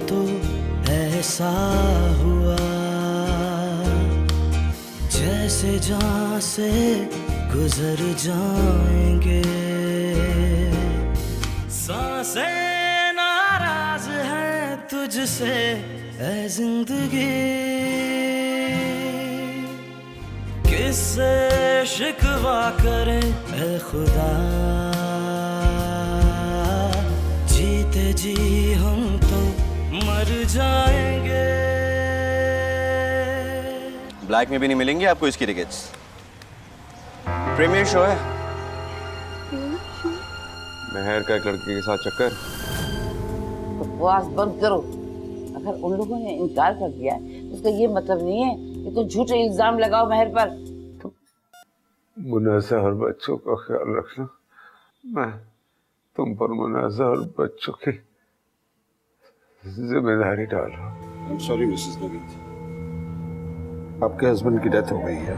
तो ऐसा हुआ जैसे जान से गुजर जाएंगे, सांसें नाराज हैं तुझसे ऐ जिंदगी, किससे शिकवा करें ऐ खुदा, जीते जी हम तो मर जाएंगे। ब्लैक में भी नहीं मिलेंगी आपको इसकी टिकट्स। प्रीमियर शो है। महर का एक लड़के के साथ चक्कर। बकवास बंद करो। अगर उन लोगों ने इनकार कर दिया तो उसका ये मतलब नहीं है कि तुम झूठे इल्जाम लगाओ महर पर। मुनाज़ा और बच्चों का ख्याल रखना। मैं तुम पर मुनाज़ा और बच्चों की जिम्मेदारी डाल रहा हूँ। I'm sorry, मिसेस नवीद, आपके हस्बैंड की डेथ हो गई है।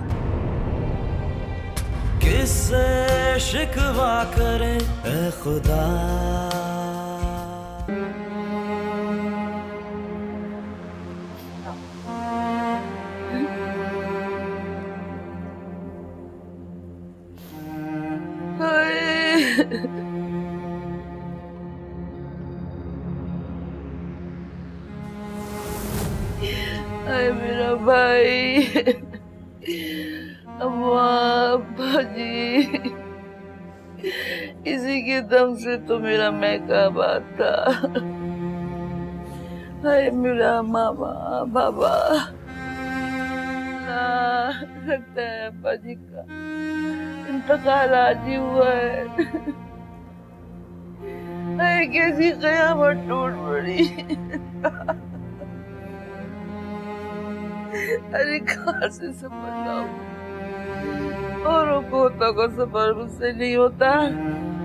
किससे शिकवा करें ऐ खुदा। अरे मेरा भाई, अम्मा, अब्बा जी, इसी के दम से तो मेरा महका बात था। हाय मेरा मामा बाबा, लगता है अब्बा जी का इंतकाल आज ही हुआ है। हाय कैसी कयामत टूट पड़ी। अरे कहाँ से सफर लाऊं? औरों को होता को सफर मुझसे नहीं होता।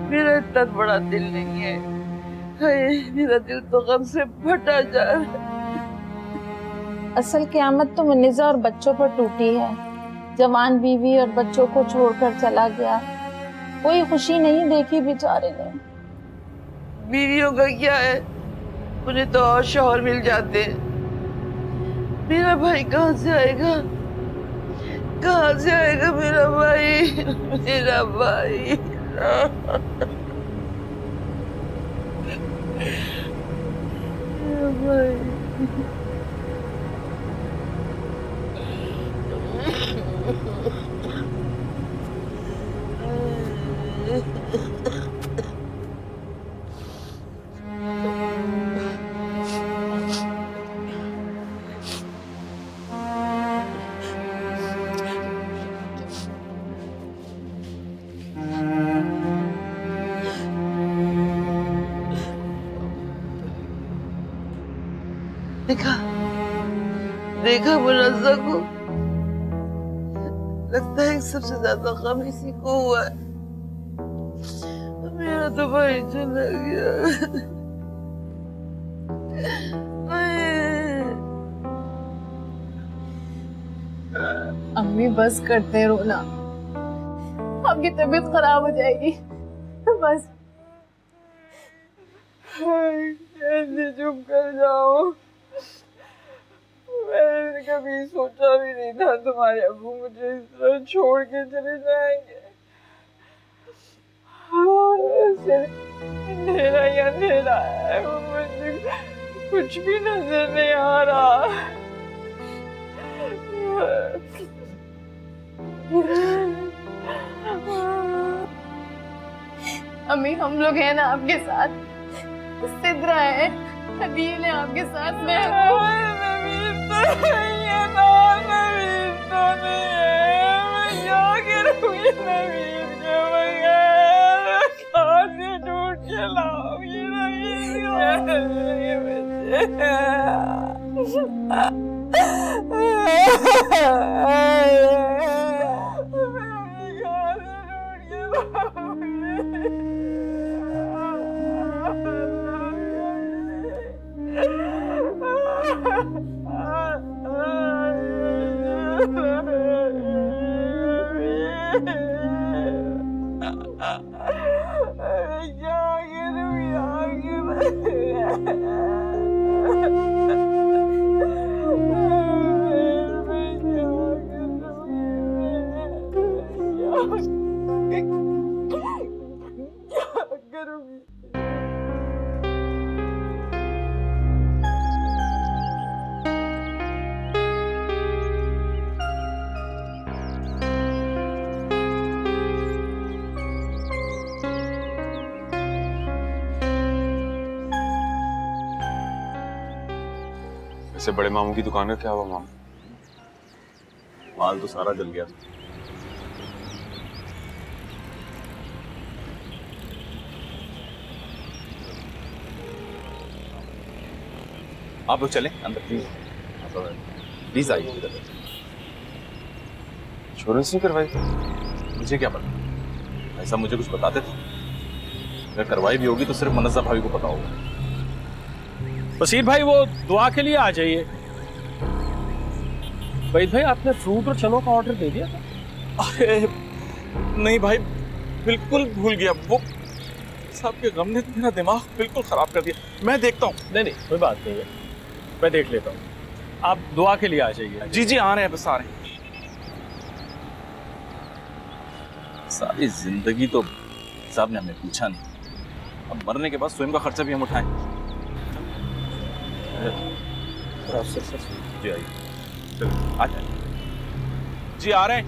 मेरा इतना बड़ा दिल नहीं है। हाय मेरा दिल तो गम से फटा जा रहा है। असल क़यामत तो मुन्निज़ा और बच्चों पर टूटी है। जवान बीवी और बच्चों को छोड़कर चला गया, कोई खुशी नहीं देखी बेचारे ने। बीवियों का क्या है, उन्हें तो और शौहर मिल जाते हैं। मेरा भाई कहाँ से आएगा? कहाँ से आएगा मेरा भाई? मेरा भाई मेरा भाई। देखा देखा मुनज़्ज़ा को, लगता है सबसे ज्यादा गम इसी को हुआ है। मेरा तो भाई चला गया। अम्मी बस करते रोना, आपकी तबीयत खराब हो जाएगी बस। ऐसे चुप कर जाओ। मैंने कभी सोचा भी नहीं था तुम्हारे अब्बू मुझे इस तरह छोड़ के चले जाएंगे। अंधेरा ही अंधेरा है, मुझे कुछ भी नजर नहीं आ रहा। अम्मी हम लोग हैं ना आपके साथ। सिद्रा है, हदील है आपके साथ में। वैसे बड़े मामू की दुकान का क्या हुआ मामू? माल तो सारा जल गया। आप लोग चलें अंदर प्लीज। प्लीज आइए इधर। इंश्योरेंस नहीं करवाई? मुझे क्या पता, ऐसा मुझे कुछ बताते थे। अगर करवाई भी होगी तो सिर्फ मनज़्ज़ा भाभी को पता होगा। बशीर भाई वो दुआ के लिए आ जाइए। वहीद भाई आपने फ्रूट और चनों का ऑर्डर दे दिया था? अरे नहीं भाई, बिल्कुल भूल गया। वो साहब के गम ने तो मेरा दिमाग बिल्कुल खराब कर दिया। मैं देखता हूँ। नहीं कोई बात नहीं है, मैं देख लेता हूँ। आप दुआ के लिए आ जाइए। जी जी आ रहे हैं, बस आ रहे हैं। सारी जिंदगी तो साहब ने हमें पूछा नहीं, अब मरने के बाद स्वयं का खर्चा भी हम उठाएं। जी आइए, चलिए आ जाए। जी आ रहे हैं।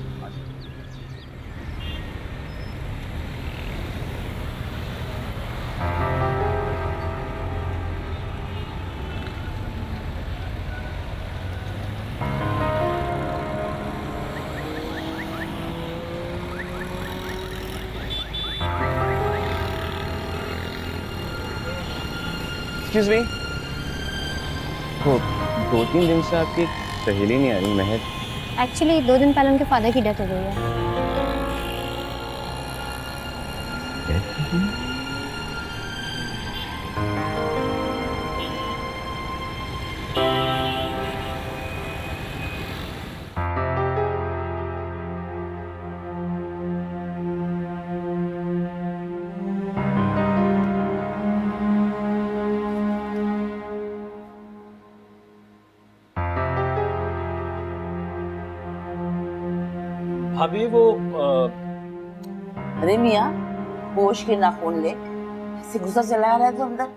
एक्सक्यूज मी, वो 2-3 दिन से आपकी सहेली नहीं आ रही महक। एक्चुअली 2 दिन पहले उनके फादर की डेथ हो गई है। भाभी वो अरे मियाँ, होश के नाखून ले, ऐसे गुस्सा चला रहा है तो अंदर।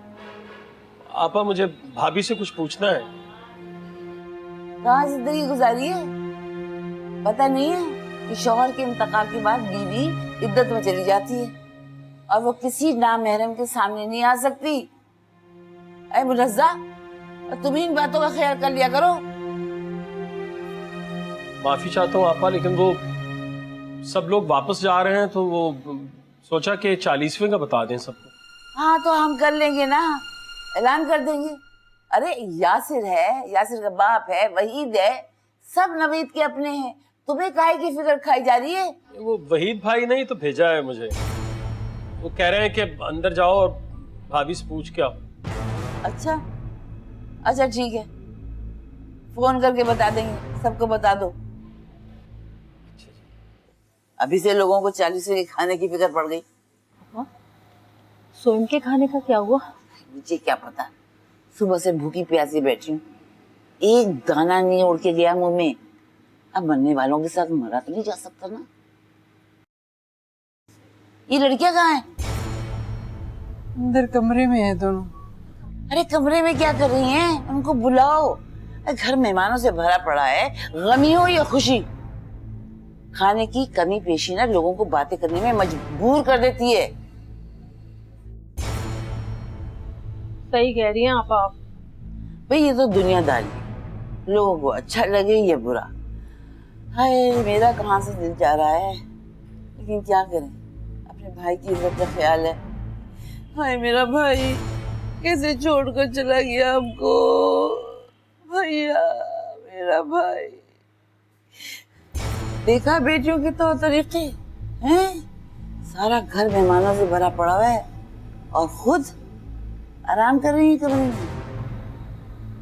आपा मुझे भाभी से कुछ पूछना है। कहाँ जिंदगी गुजारी है, पता नहीं है कि शौहर के इंतकाल के बाद बीवी इद्दत में चली जाती है और वो किसी नामहरम के सामने नहीं आ सकती। अरे मुनज़्ज़ा, तुम ही इन बातों का ख्याल कर लिया करो। माफी चाहता हूँ आपा, लेकिन वो सब लोग वापस जा रहे हैं तो वो सोचा कि 40वें का बता दें सबको। हाँ तो हम कर लेंगे ना, ऐलान कर देंगे। अरे यासिर है, यासिर का बाप है, वहीद है, सब नवीद के अपने हैं। तुम्हें काहे की फिक्र खाई जा रही है? वो वहीद भाई ने ही तो भेजा है मुझे। वो कह रहे हैं कि अंदर जाओ और भाभी से पूछ के आओ। अच्छा अच्छा ठीक है, फोन करके बता देंगे, सबको बता दो। अभी से लोगों को 40वें के खाने की फिक्र पड़ गई। सोम के खाने का क्या हुआ? मुझे क्या पता, सुबह से भूखी प्यासी बैठी हूँ, एक दाना नहीं उड़ के गया मुंह में। अब मरने वालों के साथ मरा तो नहीं जा सकता ना। ये लड़कियां कहाँ हैं? अंदर कमरे में है दोनों। अरे कमरे में क्या कर रही हैं? उनको बुलाओ। घर मेहमानों से भरा पड़ा है, गमी हो या खुशी। खाने की कमी पेशी ना लोगों को बातें करने में मजबूर कर देती है। सही कह रही हैं आप। भाई ये तो दुनियादारी है, लोगों को अच्छा लगे या बुरा। हाय मेरा कहाँ से दिल जा रहा है, लेकिन क्या करें, अपने भाई की इज्जत का ख्याल है। हाय मेरा भाई कैसे छोड़कर चला गया हमको। भैया मेरा भाई, देखा बेटियों के तो तरीके हैं, सारा घर मेहमानों से भरा पड़ा हुआ है और खुद आराम कर रही है कमरे में।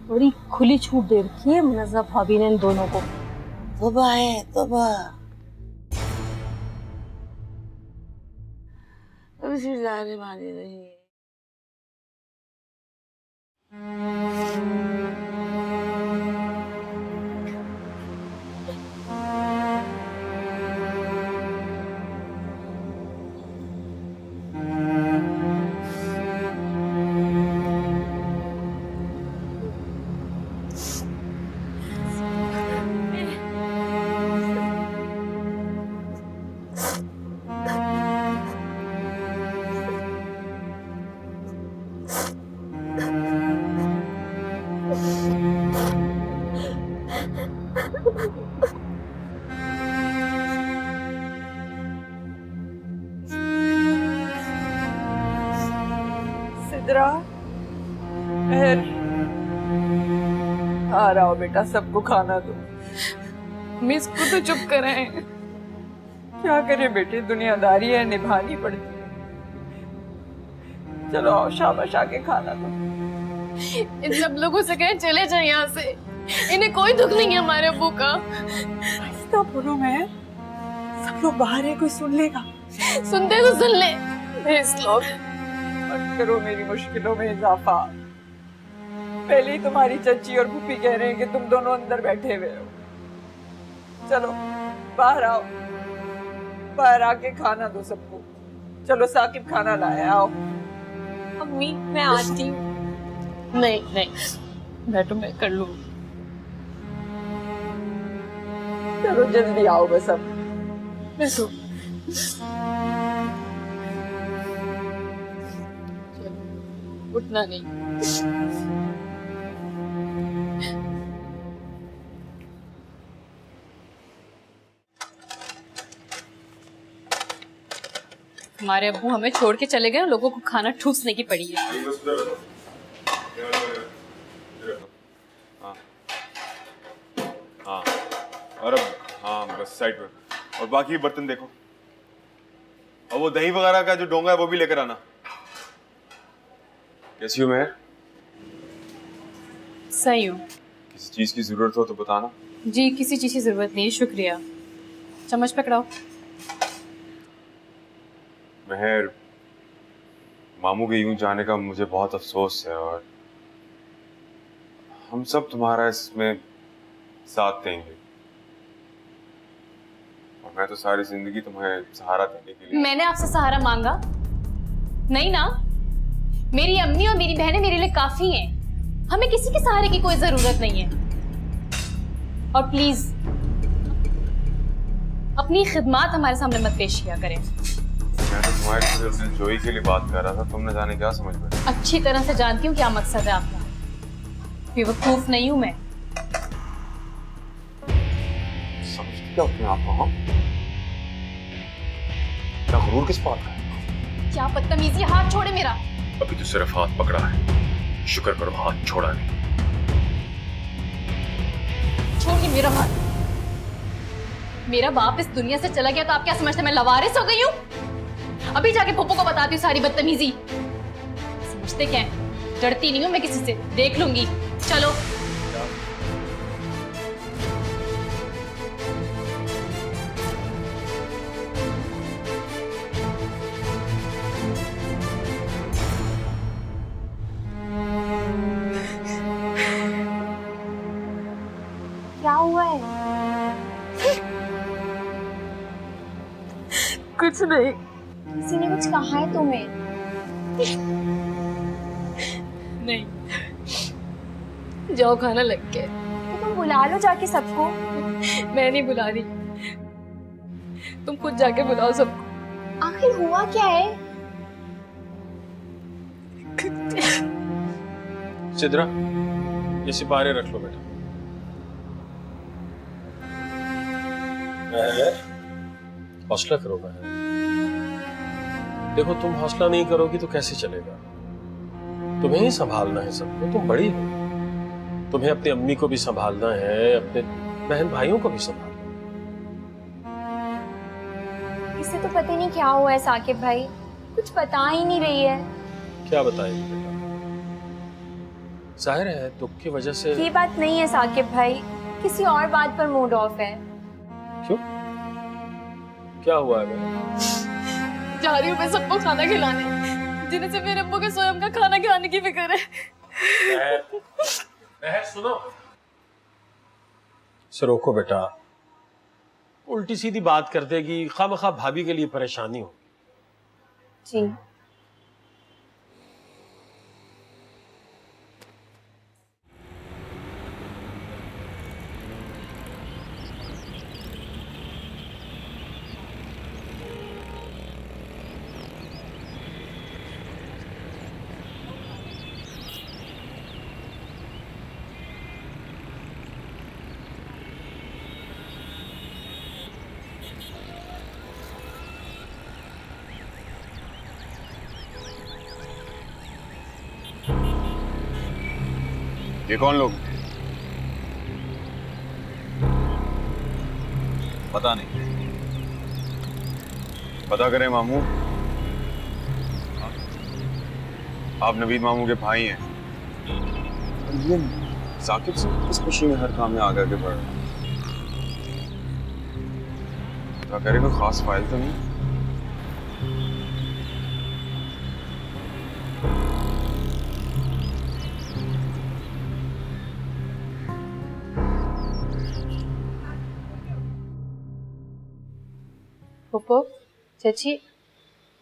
बड़ी खुली छूट दे रखी है मुनज़्ज़ा भाभी ने इन दोनों को। तौबा है तौबा। सिद्रा, आ रहा हो बेटा, सबको खाना दो। मिस को तो चुप कराएं। क्या करे बेटे, दुनियादारी है, निभानी पड़ती है। चलो आओ, शाबाश, आके खाना दो। इन सब लोगों से कहें चले जाए यहाँ से, इन्हें कोई दुख नहीं है हमारे अब्बू का। ऐसा बोलो, मैं सब लोग बाहर है, कोई सुन लेगा। सुनते तो सुन ले, भेज लोग। मत करो मेरी मुश्किलों में इजाफा। पहले ही तुम्हारी चची और फूफी कह रहे हैं कि तुम दोनों अंदर बैठे हुए हो। चलो बाहर आओ, बाहर आके खाना दो सबको। चलो साकिब खाना लाया, आओ। अम्मी मैं आती हूँ। नहीं नहीं बैठो, मैं कर लूँ। चलो जल्दी आओ बस अब। बैठो। उठना नहीं। हमारे अब्बू हमें छोड़ के चले गए, लोगों को खाना ठूसने की पड़ी है। हाँ और अब हाँ बस साइड पर, और बाकी बर्तन देखो, और वो दही वगैरह का जो डोंगा है वो भी लेकर आना। कैसी हो मेहर? सही हूँ। किसी चीज की जरूरत हो तो बताना। जी किसी चीज की जरूरत नहीं, शुक्रिया। चम्मच पकड़ाओ। मेहर, मामू के यूं जाने का मुझे बहुत अफसोस है, और हम सब तुम्हारा इसमें साथ देंगे, और मैं तो सारी जिंदगी तुम्हें सहारा देने के लिए। मैंने आपसे सहारा मांगा नहीं ना। मेरी अम्मी और मेरी बहनें मेरे लिए काफी हैं। हमें किसी के सहारे की कोई जरूरत नहीं है। और प्लीज अपनी खिदमत हमारे सामने मत पेश किया करें। मैं तो तुम्हारे सिर्फ जोई के लिए बात कर रहा था, तुमने जाने क्या समझ बैठे। अच्छी तरह से जानती हूँ क्या मकसद है आपका। बेवकूफ नहीं हूं मैं। समझती हो अपने आप को? हाँ, क्या गुरूर किस बात का है? क्या बदतमीजी, हाथ छोड़े मेरा। अभी तो सिर्फ हाथ पकड़ा है, शुक्र करो हाथ छोड़ा नहीं। छोड़िए मेरा हाथ। मेरा बाप इस दुनिया से चला गया तो आप क्या समझते मैं लवारिस हो गई हूँ? अभी जाके पप्पू को बताती हूँ सारी बदतमीजी। समझते क्या है? डरती नहीं हूँ मैं किसी से, देख लूंगी। चलो क्या हुआ है? कुछ नहीं। किसी ने कुछ कहा है तुम्हें? नहीं, जाओ खाना लग गया। तो तुम बुला लो जाके सबको। मैं नहीं बुला रही, तुम खुद जाके बुलाओ सबको। आखिर हुआ क्या है? सिद्रा, ये सिपारे रख लो बेटा। हौसला करो बहन। देखो तुम हौसला नहीं करोगी तो कैसे चलेगा? तुम्हें ही संभालना है सबको, तुम बड़ी हो। तुम्हें अपनी अम्मी को भी संभालना है, अपने बहन भाइयों को भी संभालना है। इससे तो पता नहीं क्या हुआ है साकिब भाई, कुछ बता ही नहीं रही है। क्या बताएगी बेटा? जाहिर है दुख की वजह से। ये बात नहीं है साकिब भाई, किसी और बात पर मूड ऑफ है। क्यों? क्या हुआ है बेटा? जा रही हूँ मैं सबको खाना खिलाने, जिन्हें से मेरे अब्बू के स्वयं का खाना खिलाने की फिक्र है। सुनो, इसे रोको बेटा। उल्टी सीधी बात कर देगी, खामखा भाभी के लिए परेशानी हो। जी ये कौन लोग? पता नहीं। पता करें मामू। आप नवीद मामू के भाई हैं। ये साकिब से किस खुशी में हर काम में आगे आगे बढ़ रहा है? क्या करें, कोई खास फाइल तो नहीं? फूफो, चाची,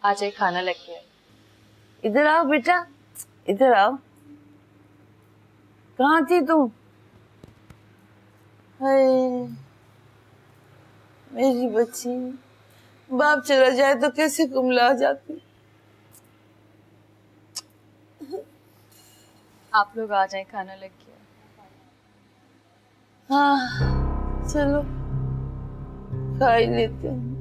आज एक खाना लेके आए। इधर आओ बेटा, इधर आओ। कहाँ थी तुम? हाय मेरी बच्ची, बाप चला जाए तो कैसे कुमला जाती। आप लोग आ जाए, खाना लेके आए। हाँ चलो खा ही लेते हैं।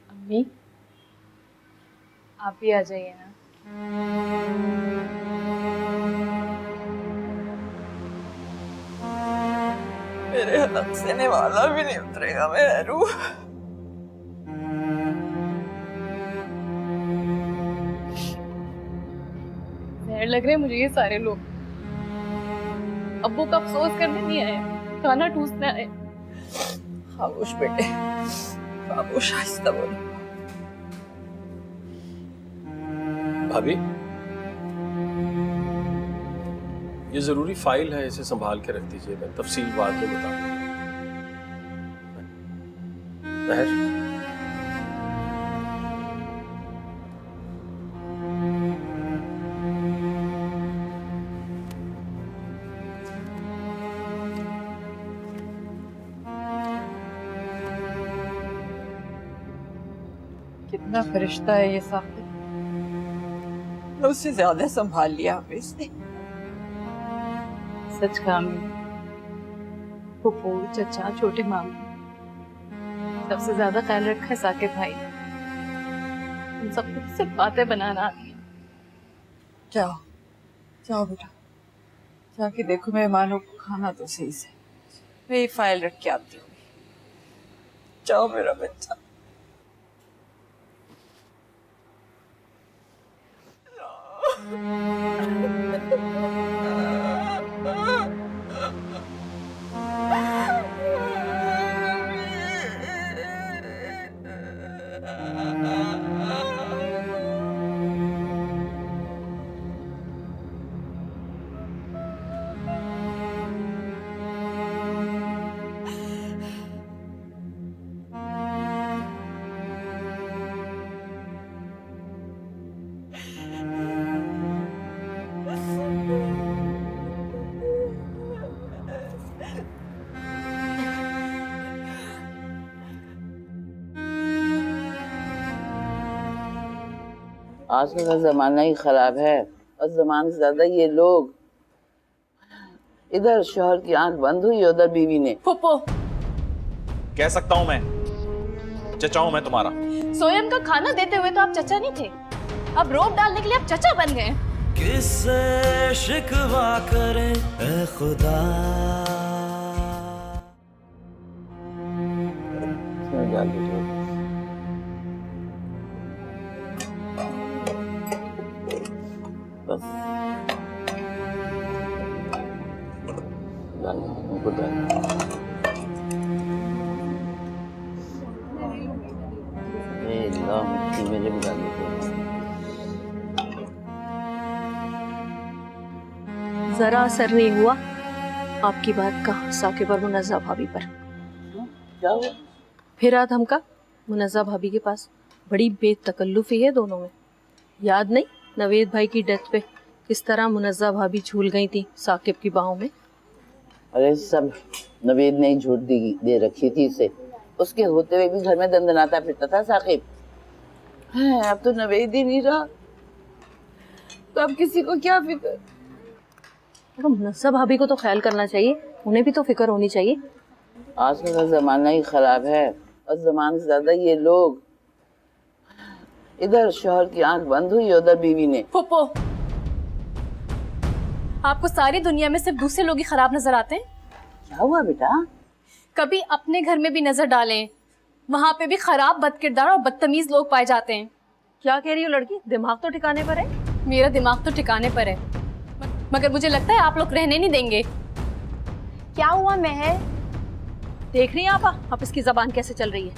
अम्मी, आप भी आ जाइए ना। मेरे हलक से निवाला भी नहीं उतरेगा मेहरू। जहर लग रहे हैं मुझे ये सारे लोग। अब्बू का अफसोस करने नहीं आए, खाना ठूसने आए। खामोश बेटे, खामोश, आहिस्ता बोलो। भाभी, ये जरूरी फाइल है, इसे संभाल के रख दीजिए, मैं तफसील बाद में बताऊंगा। महर, कितना फरिश्ता है ये साकिब, उससे ज्यादा संभाल लिया हमें इसने। सच कहा अम्मी, फूफू, चचा, छोटे मामू, सबसे ज्यादा ख्याल रखा है साकिब भाई ने। उन सबको सिर्फ बातें बनाना आती है। जाओ जाओ बेटा, जाके देखो मेहमानों को खाना तो सही से। मैं ये फाइल रख के आती हूँ। जाओ मेरा बच्चा। आजकल का जमाना ही खराब है और जमाने से ज्यादा ये लोग। इधर शोहर की आंख बंद हुई, उधर बीवी ने। फूफो, कह सकता हूं मैं, चचा हूं मैं तुम्हारा। सोयम का खाना देते हुए तो आप चचा नहीं थे, अब रोब डालने के लिए आप चचा बन गए। किससे शिकवा करे ए खुदा। बस डाल उनको डाल। मेरे भी डाल जरा असर नहीं हुआ आपकी बात का साकिब और मुनज़्ज़ा भाभी पर। क्या हुआ? फिर रात हमका मुनज़्ज़ा भाभी के पास बड़ी बेतकल्लुफ़ी है दोनों में। याद नहीं नवेद भाई की डेथ पे किस तरह मुनज़्ज़ा भाभी झूल गई थी साकिब की बाहों में। अरे सब नवेद ने झूठ दे रखी थी इसे उसके होते हुए भी घर में दंदनाता फिरता था साकिब। अब तो नवेद ही नहीं रहा, तो अब किसी को क्या फिक्र। मुनस्सा भाभी को तो ख्याल करना चाहिए, उन्हें भी तो फिक्र होनी चाहिए। आजकल का जमाना ही खराब है, और जमाने से ज्यादा ये लोग। इधर शोहर की आंख बंद हुई, उधर बीवी ने। फूफो, आपको सारी दुनिया में सिर्फ दूसरे लोग ही खराब नजर आते हैं? क्या हुआ बेटा? कभी अपने घर में भी नजर डालें, वहां पे भी खराब, बदकिरदार और बदतमीज लोग पाए जाते हैं। क्या कह रही हो लड़की? दिमाग तो ठिकाने पर है? मेरा दिमाग तो ठिकाने पर है, मगर मुझे लगता है आप लोग रहने नहीं देंगे। क्या हुआ महर? देख रही हैं आप इसकी जबान कैसे चल रही है।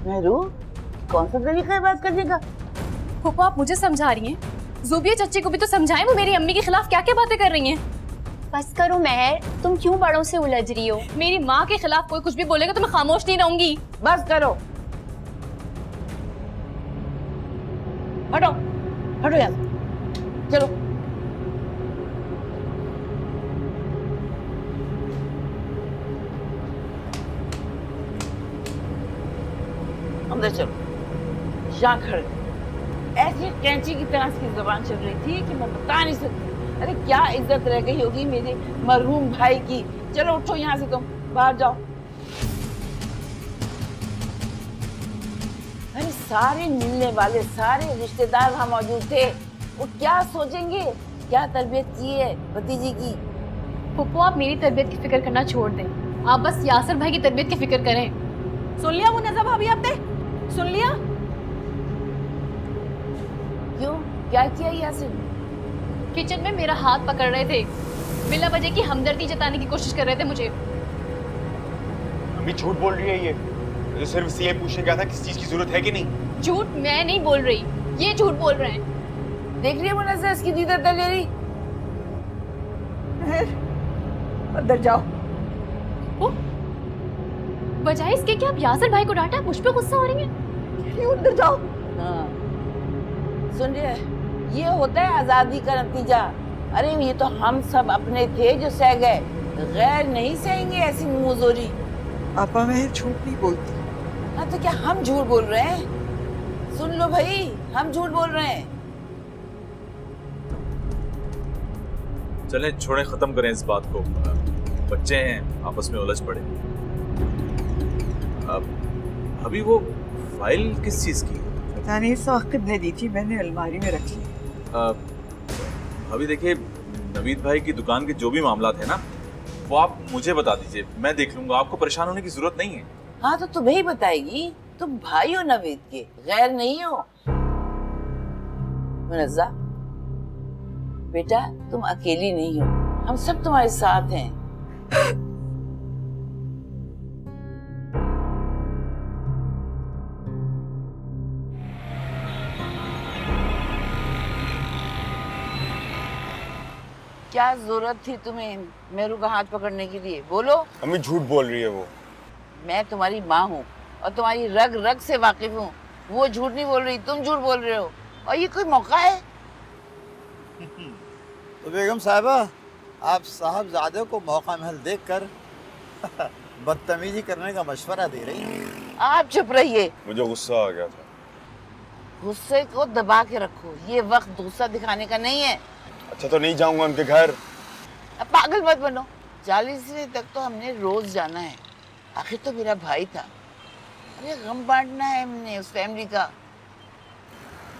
मेहरू, कौन सा तरीका है बात करने का? फूफो, आप मुझे समझा रही हैं? ज़ुबिया चच्ची को भी तो समझाएं, वो मेरी अम्मी के खिलाफ क्या क्या बातें कर रही हैं। बस करो महर, तुम क्यों बड़ों से उलझ रही हो? मेरी माँ के खिलाफ कोई कुछ भी बोलेगा तो मैं खामोश नहीं रहूंगी। बस करो, हटो हटो यहाँ से। चलो अंदर चलो। यहाँ खड़े ऐसी कैंची की तरह इसकी जुबान चल रही थी कि मैं बता नहीं सकती। अरे क्या इज्जत रह गई होगी मेरे मरहूम भाई की। चलो उठो यहाँ से, तुम बाहर जाओ। अरे सारे मिलने वाले, सारे रिश्तेदार वहाँ मौजूद थे, वो क्या सोचेंगे? क्या तरबियत की है भतीजी की? फुप्पो, आप मेरी तरबियत की फिक्र करना छोड़ दें, आप बस यासर भाई की तरबियत की फिक्र करें। सुन लिया मुनज़्ज़ा भाभी आपने? सुन लिया? क्यों, क्या किया यासिर? किचन में मेरा हाथ पकड़ रहे थे, बिला वजह की हमदर्दी जताने की कोशिश कर रहे थे मुझे। अम्मी झूठ बोल रही है ये। मुझे सिर्फ इसलिए पूछने गया था किस चीज की जरूरत है कि नहीं। झूठ मैं नहीं बोल रही, ये झूठ बोल रहे हैं। देख रही है मुनज़्ज़ा इसकी दीदार दलेरी। अंदर जाओ। बजाय इसके कि आप यासर भाई को डांटा, मुझ पे गुस्सा हो रही हैं। अंदर जाओ। हाँ, सुन रहे हैं? ये होता है आजादी का नतीजा। अरे ये तो हम सब अपने थे जो सह गए, गैर नहीं सहेंगे ऐसी मुंहजोरी। आपा मैं झूठ नहीं बोलती। हाँ तो क्या हम झूठ बोल रहे हैं? सुन लो भाई, हम झूठ बोल रहे हैं। चलें छोड़ें, खत्म करें इस बात को। बच्चे हैं, आपस में उलझ पड़े। अब अभी वो फाइल किस चीज की? पता नहीं, साकिब ने दी थी, मैंने अलमारी में रख ली। अभी देखिए, नवीद भाई की दुकान के जो भी मामला थे ना, वो आप मुझे बता दीजिए, मैं देख लूंगा। आपको परेशान होने की जरूरत नहीं है। हाँ तो तुम्हें ही बताएगी, तुम भाई हो नवीद के, गैर नहीं हो। मुनज़्ज़ा बेटा, तुम अकेली नहीं हो, हम सब तुम्हारे साथ हैं। क्या जरूरत थी तुम्हें मेरू का हाथ पकड़ने के लिए? बोलो। अम्मी झूठ बोल रही है वो। मैं तुम्हारी माँ हूँ और तुम्हारी रग रग से वाकिफ हूँ। वो झूठ नहीं बोल रही, तुम झूठ बोल रहे हो। और ये कोई मौका है? तो बेगम साहिबा, आप साहबजादे को मौका महल देखकर बदतमीजी करने का मशवरा दे रही हैं। आप चुप रहिए। मुझे गुस्सा आ गया था। गुस्से को दबा के रखो, ये वक्त गुस्सा दिखाने का नहीं है। अच्छा तो नहीं जाऊंगा उनके घर। अब पागल मत बनो। 40वें तक तो हमने रोज जाना है, आखिर तो मेरा भाई था। अरे गम बांटना है हमने उस फैमिली का।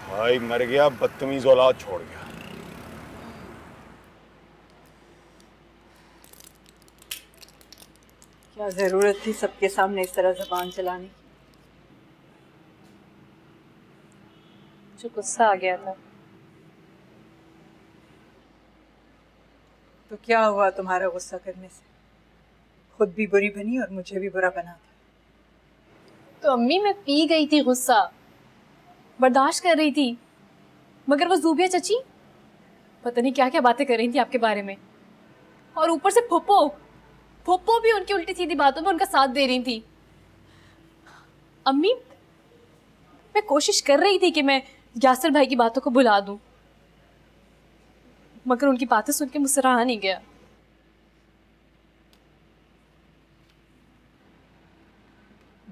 भाई मर गया, बदतमीज औलाद छोड़ गया। क्या जरूरत थी सबके सामने इस तरह जुबान चलाने की? जो गुस्सा आ गया था। तो क्या हुआ तुम्हारा गुस्सा करने से? खुद भी बुरी बनी और मुझे भी बुरा बना दिया। तो अम्मी, मैं पी गई थी, गुस्सा बर्दाश्त कर रही थी, मगर वो ज़ुबिया चची पता नहीं क्या क्या बातें कर रही थी आपके बारे में। और ऊपर से फुप्पो भी उनकी उल्टी सीधी बातों में उनका साथ दे रही थी। अम्मी, मैं कोशिश कर रही थी कि मैं यासर भाई की बातों को भुला दूं, मगर उनकी बातें सुन के मुझसे रहा नहीं गया।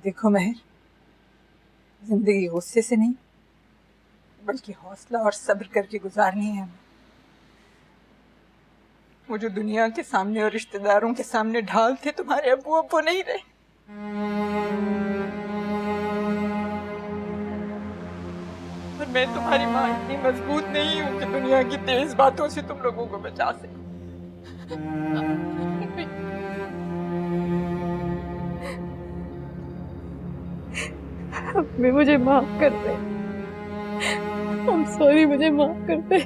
देखो महर, जिंदगी गुस्से से नहीं बल्कि हौसला और सब्र करके गुजारनी है हमें। वो जो दुनिया के सामने और रिश्तेदारों के सामने ढाल थे, तुम्हारे अब्बू नहीं रहे। और मैं तुम्हारी माँ इतनी मजबूत नहीं हूँ कि दुनिया की तेज बातों से तुम लोगों को बचा सकूं। अम्मी मुझे माफ कर दे। I'm sorry, मुझे माफ कर दे।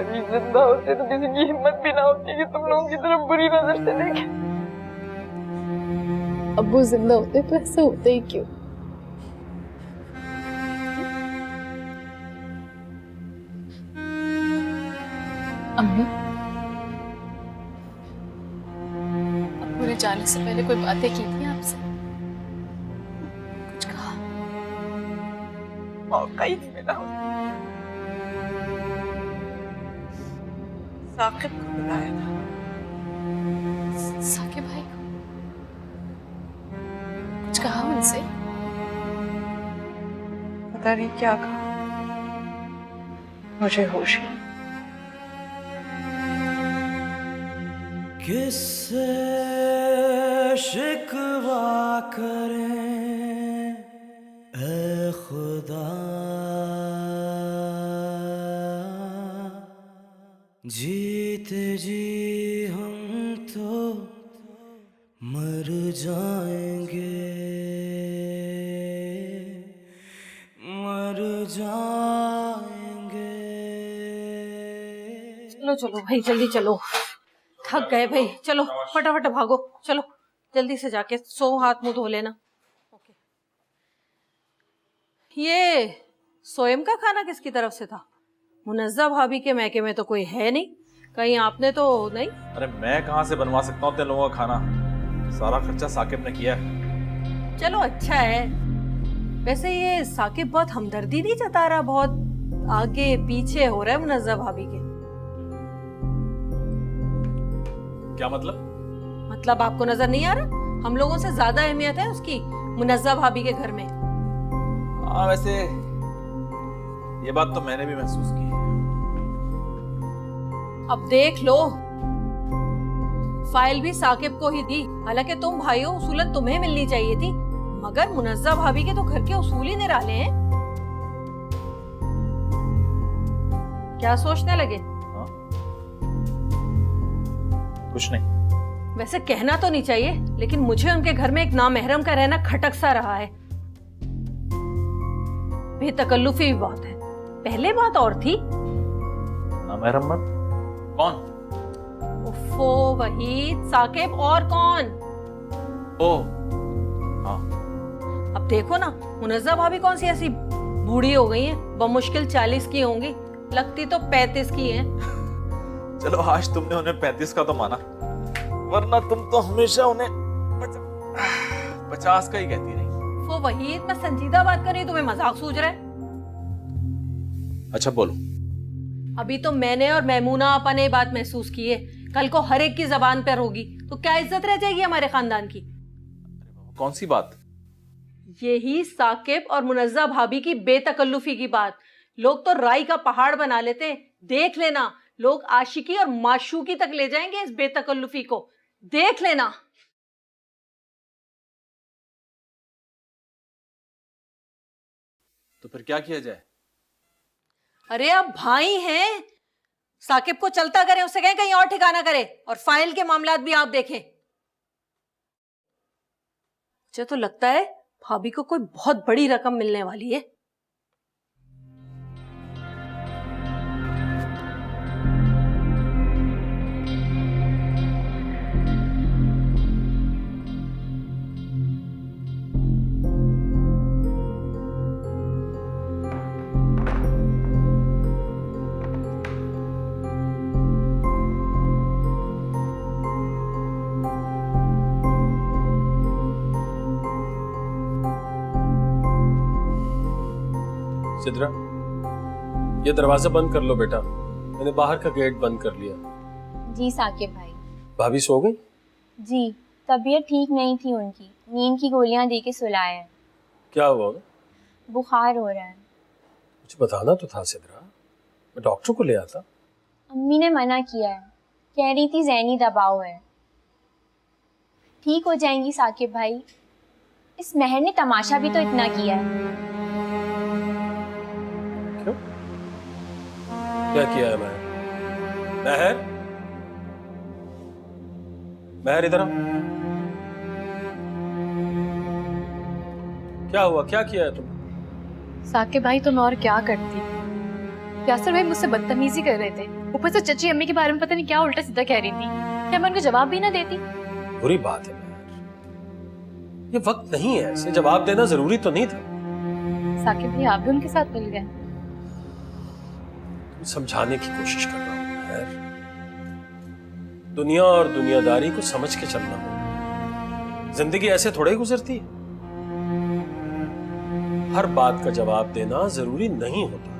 अभी जिंदा होते तो किसी की हिम्मत भी ना होती कि तुम लोगों की तरफ बुरी नजर से देखे। अब्बू जिंदा होते तो ऐसा होता ही क्यों? अम्मी, अब्बू ने जाने से पहले कोई बातें की थी आपसे? कुछ कहा? मौका ही नहीं मिला। साकिब को बुलाया था। साकिब भाई को? कुछ कहा उनसे? पता नहीं क्या कहा, मुझे होश ही नहीं। किससे शिकवा करें ऐ खुदा, जीते जी हम तो मर जाएंगे, मर जाएंगे। चलो चलो भाई, जल्दी चलो, थक गए भाई। चलो फटाफट भागो, चलो जल्दी से जाके सो, हाथ मुंह धो लेना। ये सोयम का खाना किसकी तरफ से था? मुनज्जा भाभी के मैके में तो कोई है नहीं, कहीं आपने तो नहीं? अरे मैं कहाँ से बनवा सकता हूँ तेरे लोगों का खाना, सारा खर्चा साकिब ने किया है। चलो अच्छा है। वैसे ये साकिब बहुत हमदर्दी नहीं जता रहा, बहुत आगे पीछे हो रहा है मुनज्जा भाभी के। क्या मतलब? मतलब आपको नजर नहीं आ रहा? हम लोगों से ज्यादा अहमियत है उसकी मुनज्जा भाभी के घर में। हाँ वैसे ये बात तो मैंने भी महसूस की है। अब देख लो, फाइल भी साकिब को ही दी। हालांकि तुम भाई हो, उसूलन तुम्हें मिलनी चाहिए थी, मगर मुनज्जा भाभी के तो घर के उसूल ही निराले हैं। क्या सोचने लगे? कुछ नहीं। वैसे कहना तो नहीं चाहिए, लेकिन मुझे उनके घर में एक नामहरम का रहना खटक सा रहा है। बेतकल्लुफी भी बहुत है। पहले बात और थी। नामहरम मत? कौन? उफ़ो वहीद, साकिब और कौन? ओ हाँ। अब देखो ना, मुनज्जा भाभी कौन सी ऐसी बूढ़ी हो गई हैं, बमुश्किल 40 की होंगी, लगती तो 35 की हैं। चलो आज तुमने उन्हें 35 का तो माना, वरना तुम तो हमेशा उन्हें 50 का ही कहती रही। वो वहीद, मैं संजीदा बात कर रही हूँ, तुम्हें मजाक सूझ रहा है? अच्छा बोलो। अभी तो मैंने और मैमूना आपा ने बात महसूस की है, कल को हर एक की जबान पर होगी तो क्या इज्जत रह जाएगी हमारे खानदान की? कौन सी बात? यही साकिब और मुनज्जा भाभी की बेतकल्लुफी की बात। लोग तो राई का पहाड़ बना लेते हैं, देख लेना, लोग आशिकी और माशूकी तक ले जाएंगे इस बेतकल्लुफी को, देख लेना। तो फिर क्या किया जाए? अरे अब भाई हैं, साकिब को चलता करें, उससे कहें कहीं और ठिकाना करे, और फाइल के मामलात भी आप देखें। मुझे तो लगता है भाभी को कोई बहुत बड़ी रकम मिलने वाली है। सिद्रा, ये दरवाजा बंद कर लो बेटा, मैंने बाहर का गेट बंद कर लिया। जी साकिब भाई। भाभी सो गई? जी तबीयत ठीक नहीं थी उनकी, नींद की गोलियां दे के सुलाए हैं। क्या हुआ उन्हें? बुखार हो रहा है। मुझे बताना तो था सिद्रा, मैं डॉक्टर को ले आता। अम्मी ने मना किया है, कह रही थी ज़हनी दबाव है। ठीक हो जाएंगी साकिब भाई। इस महर ने तमाशा भी तो इतना किया है। क्यों? क्या किया है महर? महर, महर इधर आ। क्या हुआ, क्या किया है तुम? साकिब भाई तुम और क्या करती? यासर भाई मुझसे बदतमीजी कर रहे थे, ऊपर से चची अम्मी के बारे में पता नहीं क्या उल्टा सीधा कह रही थी। क्या मैं उनको जवाब भी ना देती? बुरी बात है महर, ये वक्त नहीं है, ऐसे जवाब देना जरूरी तो नहीं था। साकिब भाई आप भी उनके साथ मिल गए। समझाने की कोशिश कर रहा हूं महर, दुनिया और दुनियादारी को समझ के चलना होगा। जिंदगी ऐसे थोड़े गुजरती है, हर बात का जवाब देना जरूरी नहीं होता।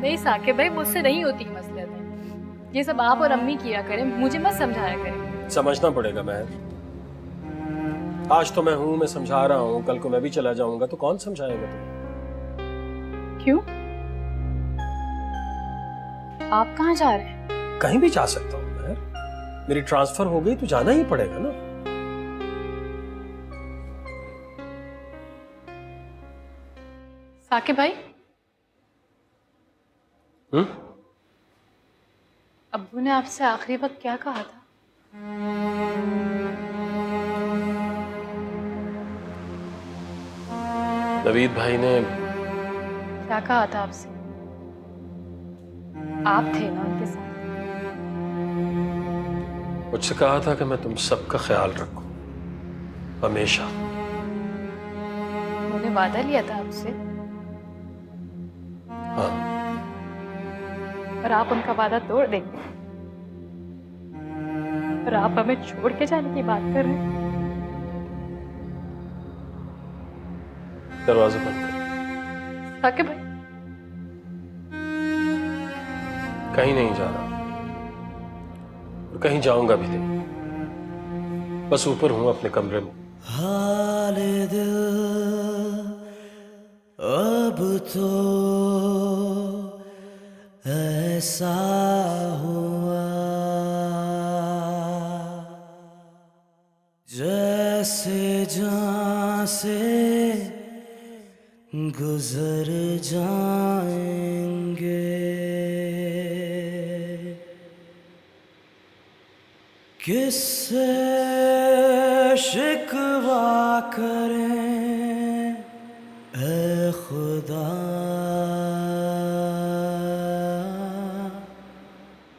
नहीं साकिब भाई मुझसे नहीं होती मसलियतें, ये सब आप और अम्मी किया करें, मुझे मत समझाया करें। समझना पड़ेगा महर, आज तो मैं हूं, मैं समझा रहा हूं, कल को मैं भी चला जाऊंगा तो कौन समझाएगा तुम्हें? क्यों? आप कहाँ जा रहे हैं? कहीं भी जा सकता हूं महर, मेरी ट्रांसफर हो गई तो जाना ही पड़ेगा ना। साकिब भाई, अब्बू ने आपसे आखिरी वक्त क्या कहा था? नवीद भाई ने क्या कहा था आपसे? आप थे ना उनके साथ? मुझसे कहा था कि मैं तुम सबका ख्याल रखूं हमेशा। उन्होंने वादा लिया था आपसे? हाँ। और आप उनका वादा तोड़ देंगे और आप हमें छोड़ के जाने की बात कर रहे हैं? दरवाजा बंद कर। साकिब भाई, कहीं नहीं जा रहा और कहीं जाऊंगा भी नहीं, बस ऊपर हूं अपने कमरे में। हाल दिल अब तो ऐसा हुआ जैसे जान से गुजर जाएंगे, किससे शिकवा करें ऐ खुदा,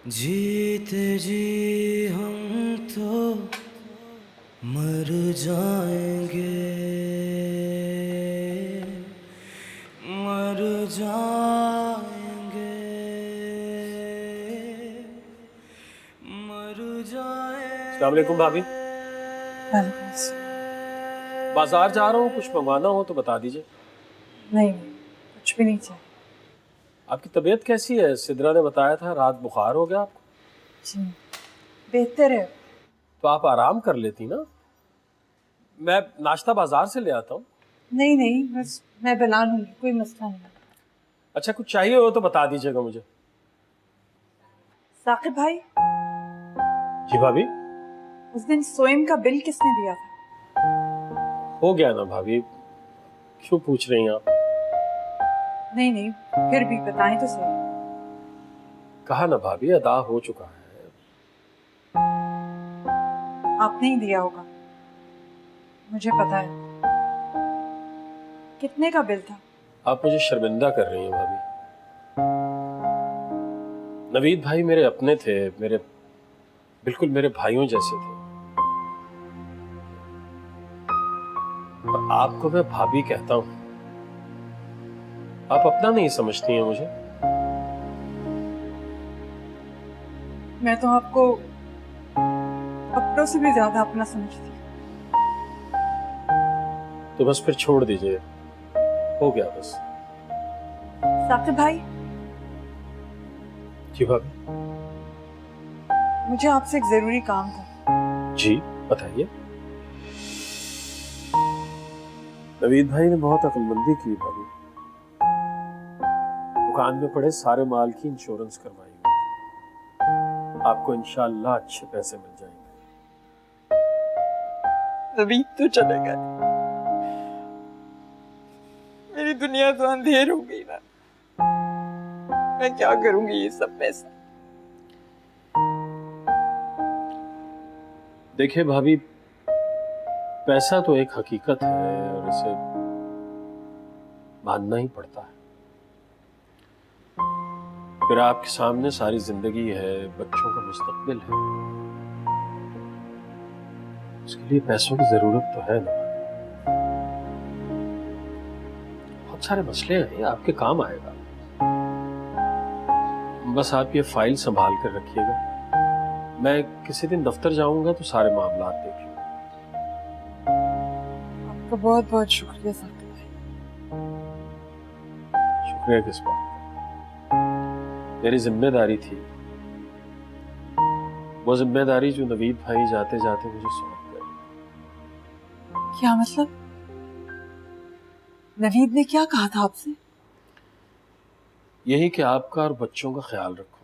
जीते जी हम तो मर जाएंगे, मर जाएंगे, मर जाएंगे। अस्सलाम वालेकुम भाभी। बाजार जा रहा हूँ, कुछ मंगवाना हो तो बता दीजिए। नहीं कुछ भी नहीं चाहिए। आपकी तबीयत कैसी है? सिद्रा ने बताया था रात बुखार हो गया आपको। जी बेहतर है। तो आप आराम कर लेती ना, मैं नाश्ता बाजार से ले आता हूँ। नहीं नहीं बस मैं बना लूंगी, कोई मसला नहीं। अच्छा कुछ चाहिए हो तो बता दीजिएगा मुझे। साकिब भाई, जी भाभी। उस दिन सोएम का बिल किसने दिया था? हो गया ना भाभी, क्यों पूछ रही हैं आप? नहीं नहीं फिर भी बताएं तो सही। कहा ना भाभी, अदा हो चुका है। आपने ही दिया होगा, मुझे पता है। कितने का बिल था? आप मुझे शर्मिंदा कर रही हैं भाभी। नवीद भाई मेरे अपने थे, मेरे बिल्कुल मेरे भाइयों जैसे थे, और आपको मैं भाभी कहता हूं, आप अपना नहीं समझती हैं मुझे। मैं तो आपको अपनों से भी ज्यादा अपना समझती हूँ। तो बस फिर छोड़ दीजिए, हो गया बस। साकिब भाई। जी भाभी। मुझे आपसे एक जरूरी काम था। जी बताइए। नवीद भाई ने बहुत अक्लमंदी की भाभी। दुकान में पड़े सारे माल की इंश्योरेंस करवाई हुई। आपको इंशाल्लाह अच्छे पैसे मिल जाएंगे। नवीद तो चले गए, मेरी दुनिया तो अंधेर हो गई ना। मैं क्या करूंगी ये सब पैसा? देखिए भाभी, पैसा तो एक हकीकत है और इसे मानना ही पड़ता है। फिर आपके सामने सारी जिंदगी है, बच्चों का मुस्तकबिल है, उसके लिए पैसों की जरूरत तो है ना। बहुत सारे मसले हैं, आपके काम आएगा। बस आप ये फाइल संभाल कर रखिएगा। मैं किसी दिन दफ्तर जाऊंगा तो सारे मामला देख लूंगा। आपका बहुत बहुत शुक्रिया साकिब भाई। शुक्रिया किस बात का? मेरी जिम्मेदारी थी, वो जिम्मेदारी जो नवीद भाई जाते जाते मुझे सौंप गए। क्या मतलब? नवीद ने क्या कहा था आपसे? यही कि आपका और बच्चों का ख्याल रखो।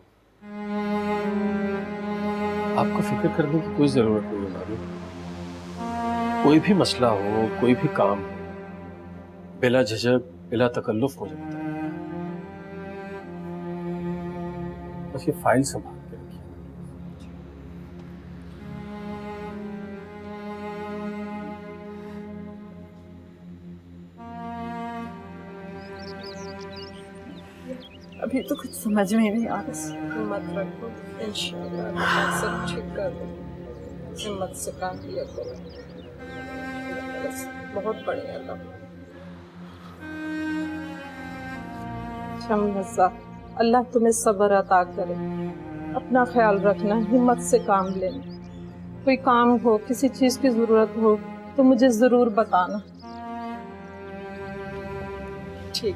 आपको फिक्र करने की कोई जरूरत नहीं है भाभी। कोई भी मसला हो, कोई भी काम हो, बिला झिझक बिला तकल्लुफ मुझे बताइए। बस ये फाइल संभाल के रखिए। अभी तो कुछ समझ में नहीं आ रहा। मत रखो, इंशाल्लाह सब ठीक कर देंगे। हिम्मत से काम किया करो, बस बहुत बढ़िया था। अच्छा, अल्लाह तुम्हें सब्र अता करे। अपना ख्याल रखना, हिम्मत से काम लेना। कोई काम हो, किसी चीज की जरूरत हो तो मुझे जरूर बताना। ठीक।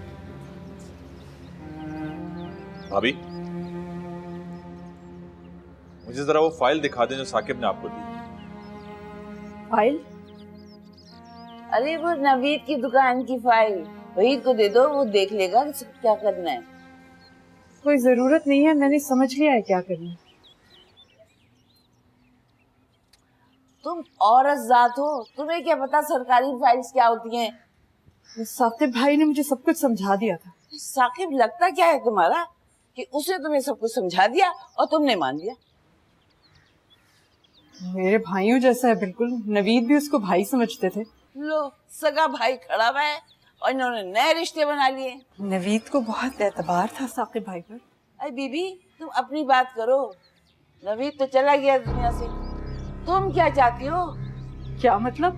भाभी, मुझे जरा वो फाइल दिखा दें जो साकिब ने आपको दी। फाइल? अरे वो नवीद की दुकान की फाइल, वहीद को दे दो, वो देख लेगा कि क्या करना है। कोई जरूरत नहीं है, मैंने समझ लिया है क्या करना है। तुम औरत जात हो, तुम्हें क्या पता सरकारी फाइल्स क्या होती हैं? साकिब भाई ने मुझे सब कुछ समझा दिया था। साकिब लगता क्या है तुम्हारा कि उसने तुम्हें सब कुछ समझा दिया और तुमने मान लिया? मेरे भाइयों जैसा है बिल्कुल। नवीद भी उसको भाई समझते थे। लो, सगा भाई खड़ा हुआ है और इन्होंने नए रिश्ते बना लिए। नवीद को बहुत एतबार था साकिब भाई पर। अरे बीबी, तुम अपनी बात करो। नवीद तो चला गया दुनिया से, तुम क्या चाहती हो? क्या मतलब?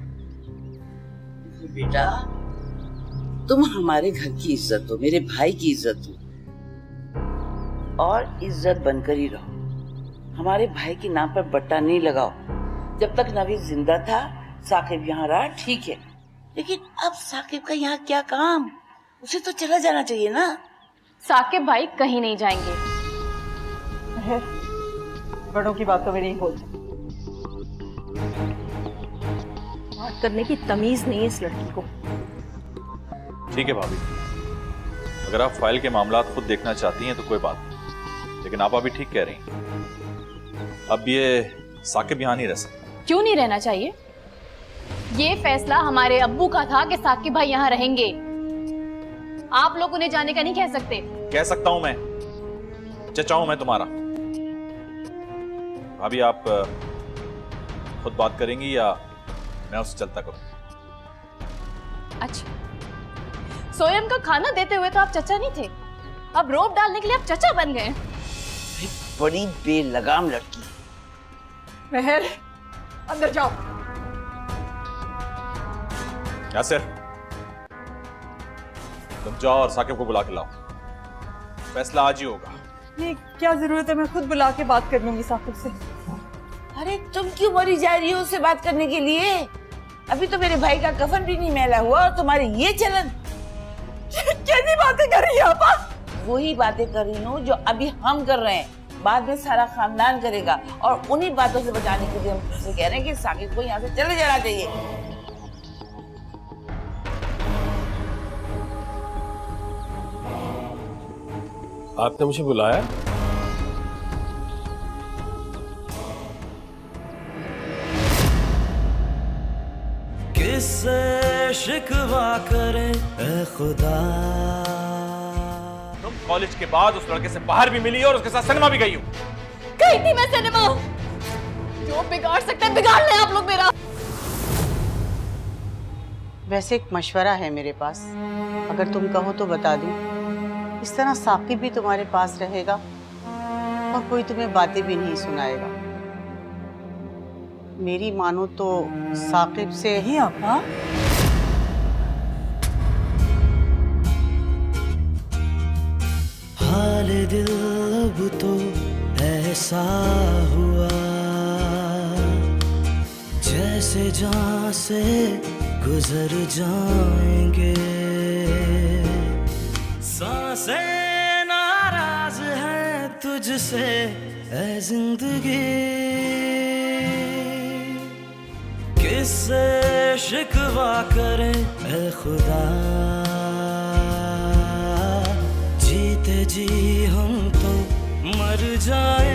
बेटा, तुम हमारे घर की इज्जत हो, मेरे भाई की इज्जत हो, और इज्जत बनकर ही रहो। हमारे भाई के नाम पर बट्टा नहीं लगाओ। जब तक नवीद जिंदा था, साकिब यहाँ रहा, ठीक है, लेकिन अब साकिब का यहाँ क्या काम? उसे तो चला जाना चाहिए ना। साकिब भाई कहीं नहीं जाएंगे। बड़ों की बातों में नहीं बोलते। बात करने की तमीज नहीं है इस लड़की को। ठीक है भाभी, अगर आप फाइल के मामला खुद देखना चाहती हैं तो कोई बात नहीं, लेकिन आप अभी ठीक कह रही हैं। अब ये साकिब यहाँ नहीं रह सकता। क्यों नहीं रहना चाहिए? ये फैसला हमारे अब्बू का था कि साकिब भाई यहाँ रहेंगे। आप लोग उन्हें जाने का नहीं कह सकते। कह सकता हूं मैं, चचा हूं मैं तुम्हारा। भाभी, आप खुद बात करेंगी या मैं उससे चलता करूं? अच्छा, सोयम का खाना देते हुए तो आप चचा नहीं थे, अब रोब डालने के लिए आप चचा बन गए। बड़ी बेलगाम लड़की। महर, अंदर जाओ। यासिर, तुम जाओ और साकिब को बुला के लाओ। फैसला आज ही होगा। ये क्या जरूरत है? मैं खुद बुला के बात कर लूंगी साकिब से। अरे तुम क्यों मरी जा रही हो उससे बात करने के लिए? अभी तो मेरे भाई का कफन भी नहीं मैला हुआ और तुम्हारी ये चलन। कैसी बातें कर रही है आप? वही बातें कर रही हूँ जो अभी हम कर रहे हैं, बाद में सारा खानदान करेगा, और उन्हीं बातों से बचाने के लिए हम तुमसे कह रहे हैं कि साकिब को यहाँ से चले जाना चाहिए। आपने मुझे बुलाया? किससे शिकवा करे ए खुदा। तुम कॉलेज के बाद उस लड़के से बाहर भी मिली और उसके साथ सिनेमा भी गई हो। गई थी मैं सिनेमा। जो बिगाड़ सकते हैं बिगाड़ ले आप लोग मेरा। वैसे एक मशवरा है मेरे पास, अगर तुम कहो तो बता दूं। इस तरह साकिब भी तुम्हारे पास रहेगा और कोई तुम्हें बातें भी नहीं सुनाएगा। मेरी मानो तो साकिब से ही आपा। हाल दिल अब तो ऐसा हुआ जैसे जहां से गुजर जाएंगे। सांसें नाराज है तुझसे ऐ जिंदगी। किससे शिकवा करे ऐ खुदा। जीते जी हम तो मर जाए।